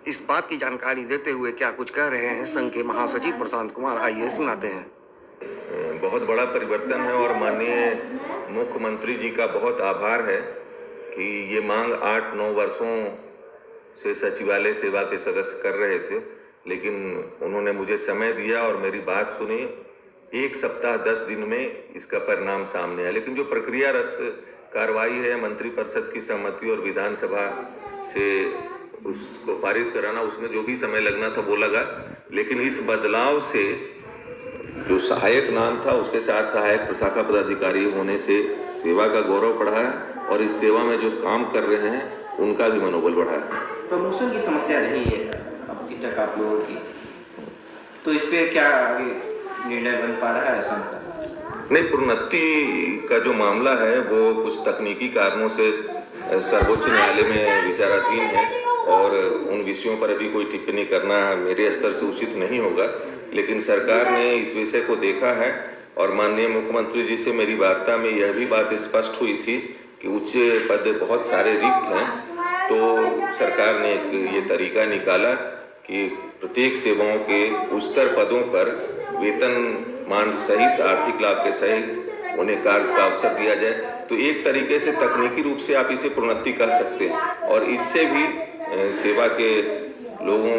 इस बात की जानकारी देते हुए क्या कुछ कह रहे हैं संघ के महासचिव प्रशांत कुमार, आइए सुनाते हैं। बहुत बड़ा परिवर्तन है और माननीय मुख्यमंत्री जी का बहुत आभार है कि ये मांग 8-9 वर्षों से सचिवालय सेवा के सदस्य कर रहे थे, लेकिन उन्होंने मुझे समय दिया और मेरी बात सुनी। 1 सप्ताह 10 दिन में इसका परिणाम सामने आया, लेकिन जो प्रक्रियारत कार्रवाई है मंत्रिपरिषद की सहमति और विधानसभा से उसको पारित कराना, उसमें जो भी समय लगना था वो लगा। लेकिन इस बदलाव से जो सहायक नाम था उसके साथ सहायक प्रशाखा पदाधिकारी होने से सेवा का गौरव बढ़ा है और इस सेवा में जो काम कर रहे हैं उनका भी मनोबल बढ़ा है। प्रमोशन की समस्या रही है अब तक आप लोगों की, तो इस पे क्या आगे निर्णय बन पा रहा है संघ? नहीं, प्रोन्नति का जो मामला है वो कुछ तकनीकी कारणों से सर्वोच्च न्यायालय में विचाराधीन है और उन विषयों पर अभी कोई टिप्पणी करना मेरे स्तर से उचित नहीं होगा। लेकिन सरकार ने इस विषय को देखा है और माननीय मुख्यमंत्री जी से मेरी वार्ता में यह भी बात स्पष्ट हुई थी कि उच्च पद बहुत सारे रिक्त हैं, तो सरकार ने ये तरीका निकाला कि प्रत्येक सेवाओं के उच्चतर पदों पर वेतनमान सहित आर्थिक लाभ के सहित उन्हें कार्य का अवसर दिया जाए। तो एक तरीके से तकनीकी रूप से आप इसे प्रोन्नति कर सकते हैं और इससे भी सेवा के लोगों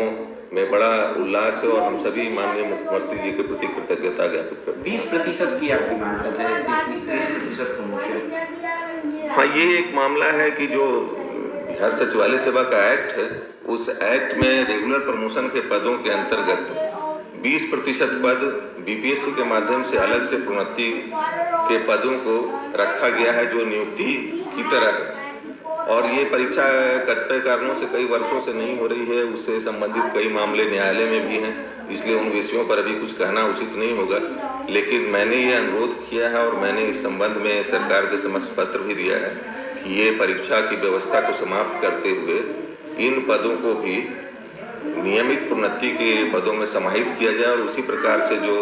में बड़ा उल्लास है और हम सभी माननीय मुख्यमंत्री जी के प्रति कृतज्ञता ज्ञापित करते हैं। 20% की आप डिमांड कर रहे हैं, 30% प्रमोशन। हाँ, ये एक मामला है कि जो बिहार सचिवालय सेवा का एक्ट है, उस एक्ट में रेगुलर प्रमोशन के पदों के अंतर्गत 20% पद बीपीएससी के माध्यम से अलग से प्रोन्नति के पदों को रखा गया है जो नियुक्ति की तरह है। और ये परीक्षा कतिपय कारणों से कई वर्षों से नहीं हो रही है, उससे संबंधित कई मामले न्यायालय में भी हैं, इसलिए उन विषयों पर अभी कुछ कहना उचित नहीं होगा। लेकिन मैंने ये अनुरोध किया है और मैंने इस संबंध में सरकार के समक्ष पत्र भी दिया है कि ये परीक्षा की व्यवस्था को समाप्त करते हुए इन पदों को भी नियमित प्रोन्नति के पदों में समाहित किया जाए और उसी प्रकार से जो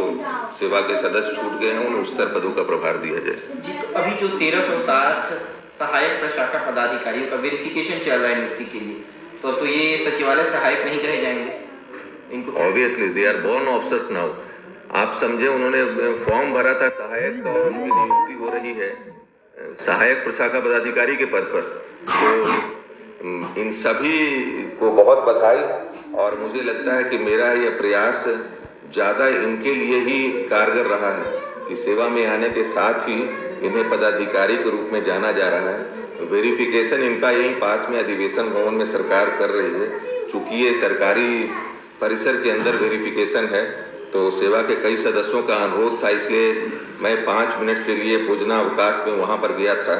सेवा के सदस्य छूट गए हैं उन उच्चतर पदों का प्रभार दिया जाए। जी, तो अभी जो 1360 सहायक प्रशाखा पदाधिकारियों का वेरिफिकेशन चल रहा है नियुक्ति के लिए, तो ये सचिवालय सहायक नहीं कहे जाएंगे इनको? Obviously they are born officers now. आप समझे, उन्होंने फॉर्म भरा था सहायक का और उनकी नियुक्ति हो रही है सहायक प्रशाखा पदाधिकारी के पद पर। तो इन सभी को बहुत बधाई और मुझे लगता है कि मेरा यह प्रयास ज़्यादा इनके लिए ही कारगर रहा है कि सेवा में आने के साथ ही इन्हें पदाधिकारी के रूप में जाना जा रहा है। वेरिफिकेशन इनका यहीं पास में अधिवेशन भवन में सरकार कर रही है। चूँकि ये सरकारी परिसर के अंदर वेरिफिकेशन है तो सेवा के कई सदस्यों का अनुरोध था, इसलिए मैं 5 मिनट के लिए भोजनावकाश में वहाँ पर गया था।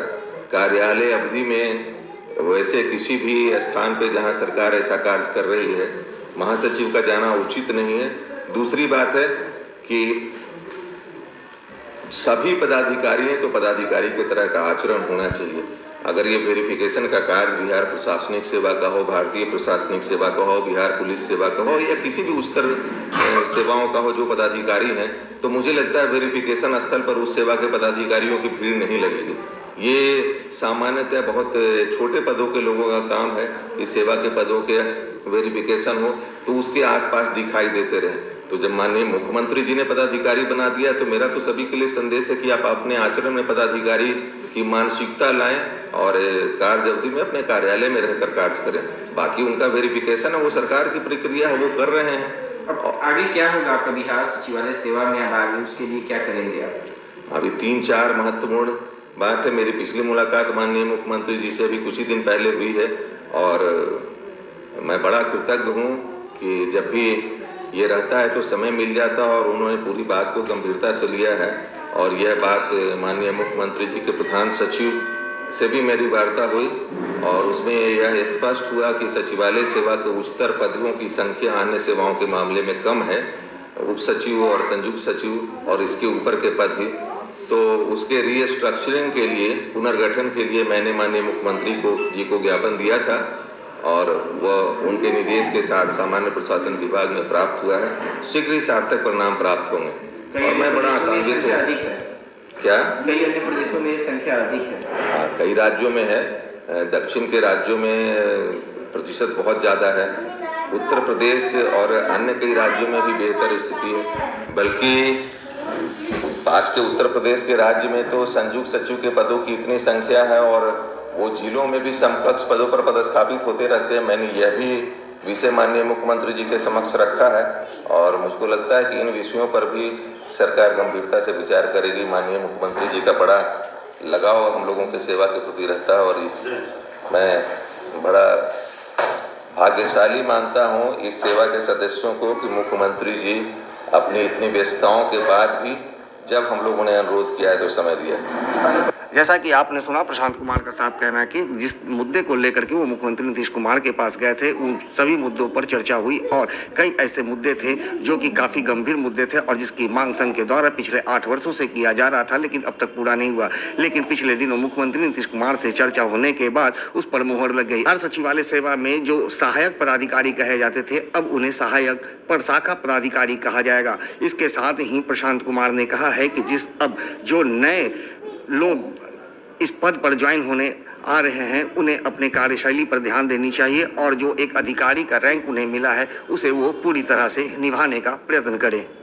कार्यालय अवधि में वैसे किसी भी स्थान पे जहाँ सरकार ऐसा कार्य कर रही है महासचिव का जाना उचित नहीं है। दूसरी बात है कि सभी पदाधिकारी हैं तो पदाधिकारी की तरह का आचरण होना चाहिए। अगर ये वेरिफिकेशन का कार्य बिहार प्रशासनिक सेवा का हो, भारतीय प्रशासनिक सेवा का हो, बिहार पुलिस सेवा का हो या किसी भी उच्चतर सेवाओं का हो जो पदाधिकारी हैं, तो मुझे लगता है वेरिफिकेशन स्थल पर उस सेवा के पदाधिकारियों की भीड़ नहीं लगेगी। ये सामान्यतः बहुत छोटे पदों के लोगों का काम है कि सेवा के पदों के वेरिफिकेशन हो तो उसके आसपास दिखाई देते रहे। तो जब माननीय मुख्यमंत्री जी ने पदाधिकारी बना दिया तो मेरा तो सभी के लिए संदेश है कि आप अपने आचरण में पदाधिकारी की मानसिकता लाएं और कार्य अवधि में अपने कार्यालय में रहकर कार्य करें। बाकी उनका वेरिफिकेशन है वो सरकार की प्रक्रिया है, वो कर रहे हैं। अब आगे क्या होगा आपका बिहार सचिवालय सेवा में? अब आगे उसके लिए क्या करेंगे आप? अभी 3-4 महत्वपूर्ण बात है। मेरी पिछली मुलाकात माननीय मुख्यमंत्री जी से अभी कुछ ही दिन पहले हुई है और मैं बड़ा कृतज्ञ हूँ कि जब भी ये रहता है तो समय मिल जाता और उन्होंने पूरी बात को गंभीरता से लिया है। और यह बात माननीय मुख्यमंत्री जी के प्रधान सचिव से भी मेरी वार्ता हुई और उसमें यह स्पष्ट हुआ कि सचिवालय सेवा के उच्चतर पदों की संख्या अन्य सेवाओं के मामले में कम है, उप सचिव और संयुक्त सचिव और इसके ऊपर के पद ही। तो उसके रीस्ट्रक्चरिंग के लिए, पुनर्गठन के लिए मैंने माननीय मुख्यमंत्री जी को ज्ञापन दिया था और वह उनके निर्देश के साथ सामान्य प्रशासन विभाग में प्राप्त हुआ है। शीघ्र ही सार्थक परिणाम प्राप्त होंगे और मैं बड़ा आसानित हूँ। क्या कई अन्य प्रदेशों में संख्या अधिक है? हाँ, कई राज्यों में है। दक्षिण के राज्यों में प्रतिशत बहुत ज़्यादा है उत्तर प्रदेश और अन्य कई राज्यों में भी बेहतर स्थिति है, बल्कि पास के उत्तर प्रदेश के राज्य में तो संयुक्त सचिव के पदों की इतनी संख्या है और वो जिलों में भी समकक्ष पदों पर पदस्थापित होते रहते हैं। मैंने यह भी विषय माननीय मुख्यमंत्री जी के समक्ष रखा है और मुझको लगता है कि इन विषयों पर भी सरकार गंभीरता से विचार करेगी। माननीय मुख्यमंत्री जी का बड़ा लगाव हम लोगों की सेवा के प्रति रहता है और इस मैं बड़ा भाग्यशाली मानता हूँ इस सेवा के सदस्यों को कि मुख्यमंत्री जी अपनी इतनी व्यस्तताओं के बाद भी जब हम लोगों ने अनुरोध किया है तो समय दिया। जैसा कि आपने सुना, प्रशांत कुमार का साफ कहना है कि जिस मुद्दे को लेकर के वो मुख्यमंत्री नीतीश कुमार के पास गए थे उन सभी मुद्दों पर चर्चा हुई और कई ऐसे मुद्दे थे जो कि काफी गंभीर मुद्दे थे और जिसकी मांग संघ के द्वारा पिछले 8 वर्षों से किया जा रहा था, लेकिन अब तक पूरा नहीं हुआ। लेकिन पिछले दिनों मुख्यमंत्री नीतीश कुमार से चर्चा होने के बाद उस पर मुहर लग गई। हर सचिवालय सेवा में जो सहायक पदाधिकारी कहे जाते थे, अब उन्हें सहायक प्रशाखा पदाधिकारी कहा जाएगा। इसके साथ ही प्रशांत कुमार ने कहा है कि जिस अब जो नए लोग इस पद पर ज्वाइन होने आ रहे हैं उन्हें अपने कार्यशैली पर ध्यान देनी चाहिए और जो एक अधिकारी का रैंक उन्हें मिला है उसे वो पूरी तरह से निभाने का प्रयत्न करें।